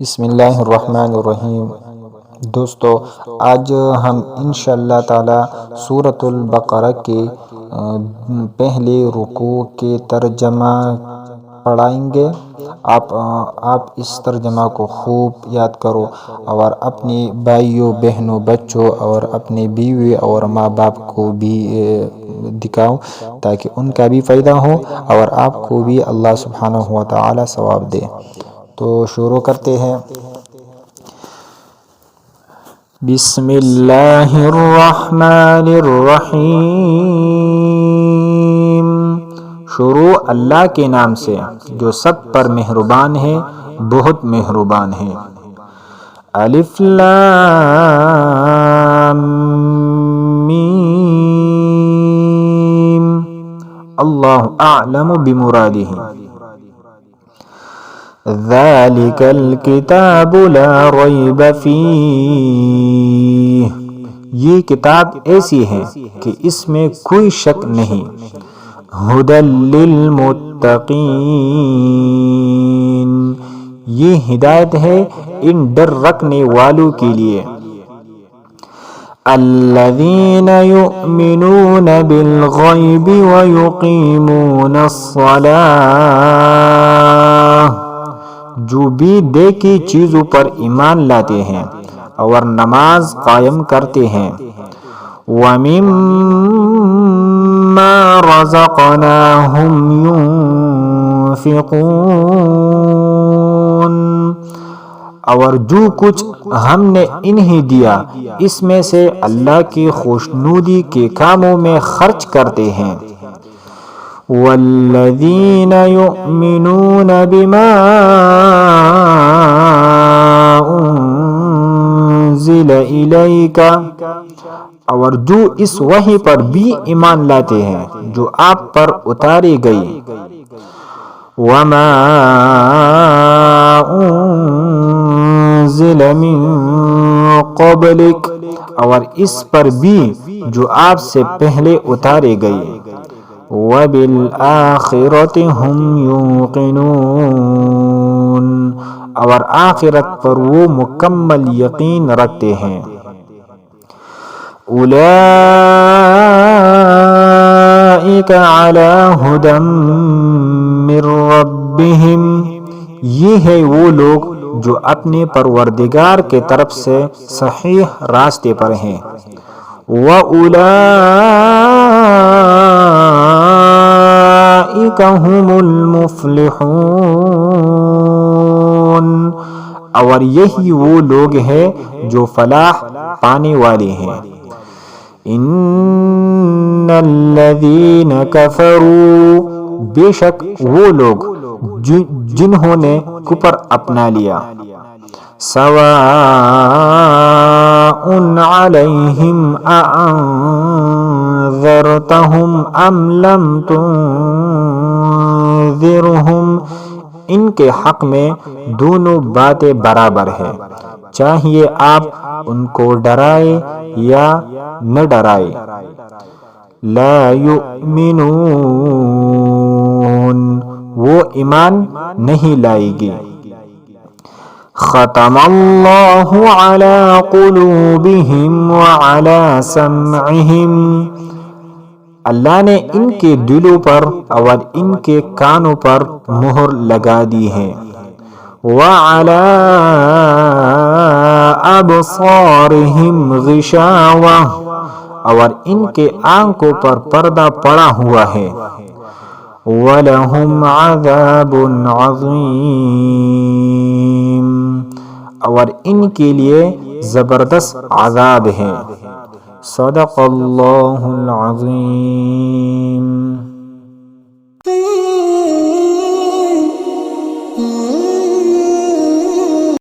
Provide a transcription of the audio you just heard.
بسم اللہ الرحمن الرحیم۔ دوستو، آج ہم انشاءاللہ تعالی سورۃ البقرہ کے پہلے رکوع کے ترجمہ پڑھائیں گے۔ آپ اس ترجمہ کو خوب یاد کرو اور اپنے بھائیوں، بہنوں، بچوں اور اپنے بیوی اور ماں باپ کو بھی دکھاؤ تاکہ ان کا بھی فائدہ ہو اور آپ کو بھی اللہ سبحانہ و تعالی ثواب دے۔ تو شروع کرتے ہیں۔ بسم اللہ الرحمن الرحیم۔ شروع اللہ کے نام سے جو سب پر مہربان ہے، بہت مہربان ہے۔ الف لام میم۔ اللہ اعلم بمرادہ۔ ذالک الکتاب لا ریب فیہ۔ یہ کتاب ایسی ہے کہ اس میں کوئی شک نہیں۔ ھدی للمتقین۔ یہ ہدایت ہے ان ڈر رکھنے والوں کے لیے۔ الذین یؤمنون بالغیب ویقیمون الصلاۃ۔ جو بھی دیکھی چیزوں پر ایمان لاتے ہیں اور نماز قائم کرتے ہیں۔ وَمِمَّا رَزَقْنَاهُمْ يُنْفِقُونَ۔ اور جو کچھ ہم نے انہیں دیا اس میں سے اللہ کی خوشنودی کے کاموں میں خرچ کرتے ہیں۔ والذین یؤمنون بما انزل الیک۔ اور جو اس وحی پر بھی ایمان لاتے ہیں جو آپ پر اتاری گئی۔ وما انزل من قبلک۔ اور اس پر بھی جو آپ سے پہلے اتارے گئے۔ وَبِالْآخِرَةِ هُمْ يُوقِنُونَ۔ اور آخرت پر وہ مکمل یقین رکھتے ہیں۔ اولئک علی ھدی من ربہم۔ یہ ہے وہ لوگ جو اپنے پروردگار کے طرف سے صحیح راستے پر ہیں۔ وَأُولَئِکَ هُمُ الْمُفْلِحُونَ۔ اور یہی وہ لوگ ہیں جو فلاح پانے والے ہیں۔ ان الذین کفروا۔ بے شک وہ لوگ جنہوں نے کفر اپنا لیا۔ سواء علیہم اانذرتہم ام لم تنذرہم۔ ان کے حق میں دونوں باتیں برابر ہیں، چاہیے آپ ان کو ڈرائے یا نہ ڈرائے۔ لا یؤمنون۔ وہ ایمان نہیں لائے گی۔ ختم اللہ علی قلوبہم وعلی سمعہم۔ اللہ نے ان کے دلوں پر اور ان کے کانوں پر مہر لگا دی ہے۔ وعلی ابصارہم غشاوہ۔ اور ان کے آنکھوں پر پردہ پڑا ہوا ہے۔ وَلَهُمْ عَذَابٌ عَظِيمٌ۔ اور ان کے لیے زبردست عذاب ہے۔ صدق اللہ العظیم۔